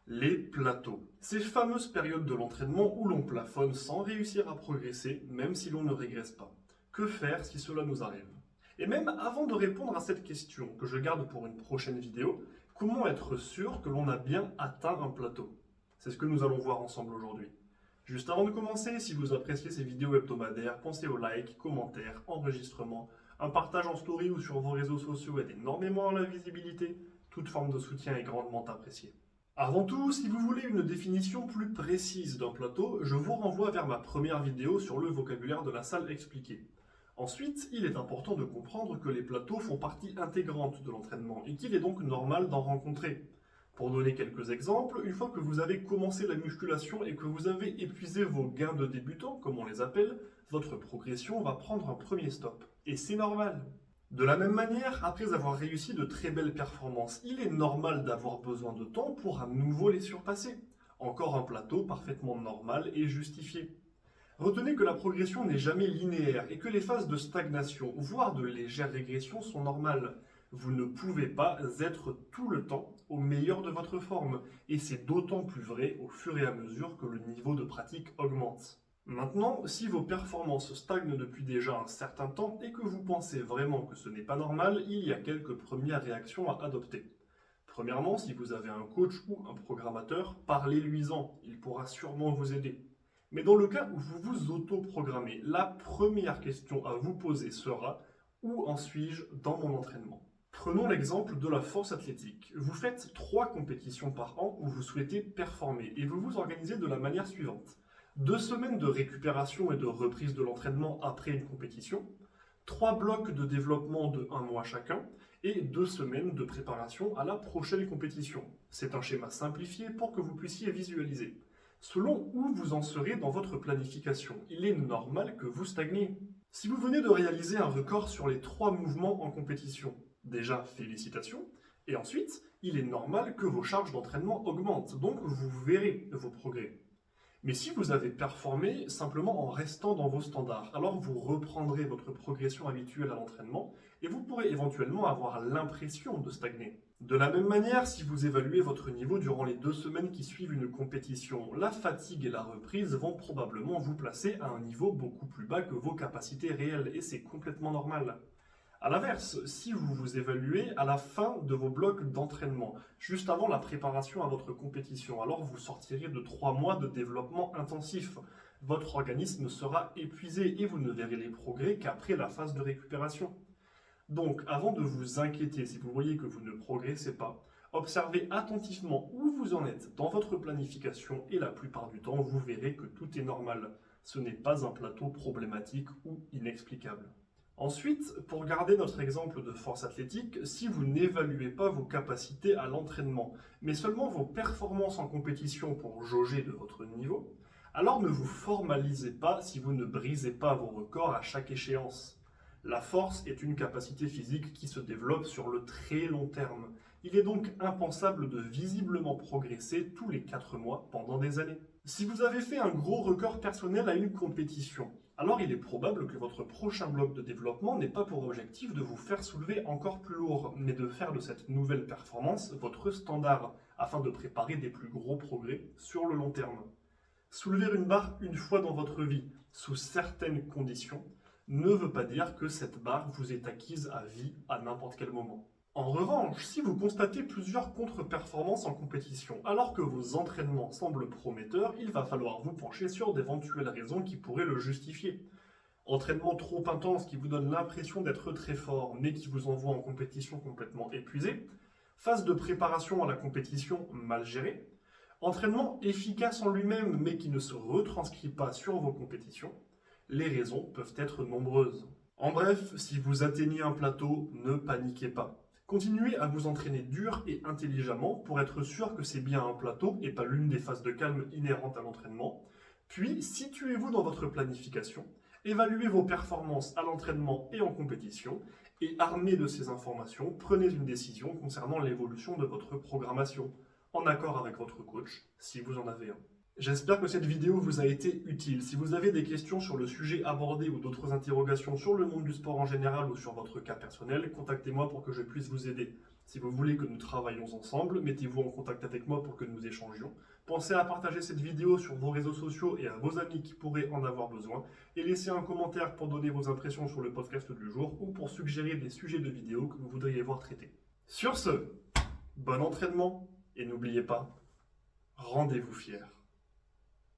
Les plateaux. Ces fameuses périodes de l'entraînement où l'on plafonne sans réussir à progresser, même si l'on ne régresse pas. Que faire si cela nous arrive? Et même avant de répondre à cette question, que je garde pour une prochaine vidéo, comment être sûr que l'on a bien atteint un plateau? C'est ce que nous allons voir ensemble aujourd'hui. Juste avant de commencer, si vous appréciez ces vidéos hebdomadaires, pensez aux likes, commentaires, enregistrements. Un partage en story ou sur vos réseaux sociaux aide énormément à la visibilité. Toute forme de soutien est grandement appréciée. Avant tout, si vous voulez une définition plus précise d'un plateau, je vous renvoie vers ma première vidéo sur le vocabulaire de la salle expliquée. Ensuite, il est important de comprendre que les plateaux font partie intégrante de l'entraînement et qu'il est donc normal d'en rencontrer. Pour donner quelques exemples, une fois que vous avez commencé la musculation et que vous avez épuisé vos gains de débutant, comme on les appelle, votre progression va prendre un premier stop. Et c'est normal. De la même manière, après avoir réussi de très belles performances, il est normal d'avoir besoin de temps pour à nouveau les surpasser. Encore un plateau parfaitement normal et justifié. Retenez que la progression n'est jamais linéaire et que les phases de stagnation, voire de légère régression sont normales. Vous ne pouvez pas être tout le temps au meilleur de votre forme, et c'est d'autant plus vrai au fur et à mesure que le niveau de pratique augmente. Maintenant, si vos performances stagnent depuis déjà un certain temps et que vous pensez vraiment que ce n'est pas normal, il y a quelques premières réactions à adopter. Premièrement, si vous avez un coach ou un programmateur, parlez-lui-en, il pourra sûrement vous aider. Mais dans le cas où vous vous auto-programmez, la première question à vous poser sera: où en suis-je dans mon entraînement? Prenons l'exemple de la force athlétique. Vous faites 3 compétitions par an où vous souhaitez performer et vous vous organisez de la manière suivante: 2 semaines de récupération et de reprise de l'entraînement après une compétition, 3 blocs de développement de 1 mois chacun et 2 semaines de préparation à la prochaine compétition. C'est un schéma simplifié pour que vous puissiez visualiser. Selon où vous en serez dans votre planification, il est normal que vous stagniez. Si vous venez de réaliser un record sur les 3 mouvements en compétition, déjà félicitations, et ensuite, il est normal que vos charges d'entraînement augmentent, donc vous verrez vos progrès. Mais si vous avez performé simplement en restant dans vos standards, alors vous reprendrez votre progression habituelle à l'entraînement et vous pourrez éventuellement avoir l'impression de stagner. De la même manière, si vous évaluez votre niveau durant les 2 semaines qui suivent une compétition, la fatigue et la reprise vont probablement vous placer à un niveau beaucoup plus bas que vos capacités réelles et c'est complètement normal. A l'inverse, si vous vous évaluez à la fin de vos blocs d'entraînement, juste avant la préparation à votre compétition, alors vous sortirez de 3 mois de développement intensif. Votre organisme sera épuisé et vous ne verrez les progrès qu'après la phase de récupération. Donc, avant de vous inquiéter si vous voyez que vous ne progressez pas, observez attentivement où vous en êtes dans votre planification et la plupart du temps, vous verrez que tout est normal. Ce n'est pas un plateau problématique ou inexplicable. Ensuite, pour garder notre exemple de force athlétique, si vous n'évaluez pas vos capacités à l'entraînement, mais seulement vos performances en compétition pour jauger de votre niveau, alors ne vous formalisez pas si vous ne brisez pas vos records à chaque échéance. La force est une capacité physique qui se développe sur le très long terme. Il est donc impensable de visiblement progresser tous les 4 mois pendant des années. Si vous avez fait un gros record personnel à une compétition, alors il est probable que votre prochain bloc de développement n'ait pas pour objectif de vous faire soulever encore plus lourd, mais de faire de cette nouvelle performance votre standard, afin de préparer des plus gros progrès sur le long terme. Soulever une barre une fois dans votre vie, sous certaines conditions, ne veut pas dire que cette barre vous est acquise à vie à n'importe quel moment. En revanche, si vous constatez plusieurs contre-performances en compétition, alors que vos entraînements semblent prometteurs, il va falloir vous pencher sur d'éventuelles raisons qui pourraient le justifier. Entraînement trop intense qui vous donne l'impression d'être très fort, mais qui vous envoie en compétition complètement épuisé. Phase de préparation à la compétition mal gérée. Entraînement efficace en lui-même, mais qui ne se retranscrit pas sur vos compétitions. Les raisons peuvent être nombreuses. En bref, si vous atteignez un plateau, ne paniquez pas. Continuez à vous entraîner dur et intelligemment pour être sûr que c'est bien un plateau et pas l'une des phases de calme inhérentes à l'entraînement. Puis, situez-vous dans votre planification, évaluez vos performances à l'entraînement et en compétition, et armé de ces informations, prenez une décision concernant l'évolution de votre programmation, en accord avec votre coach, si vous en avez un. J'espère que cette vidéo vous a été utile. Si vous avez des questions sur le sujet abordé ou d'autres interrogations sur le monde du sport en général ou sur votre cas personnel, contactez-moi pour que je puisse vous aider. Si vous voulez que nous travaillions ensemble, mettez-vous en contact avec moi pour que nous échangions. Pensez à partager cette vidéo sur vos réseaux sociaux et à vos amis qui pourraient en avoir besoin. Et laissez un commentaire pour donner vos impressions sur le podcast du jour ou pour suggérer des sujets de vidéos que vous voudriez voir traités. Sur ce, bon entraînement et n'oubliez pas, rendez-vous fiers.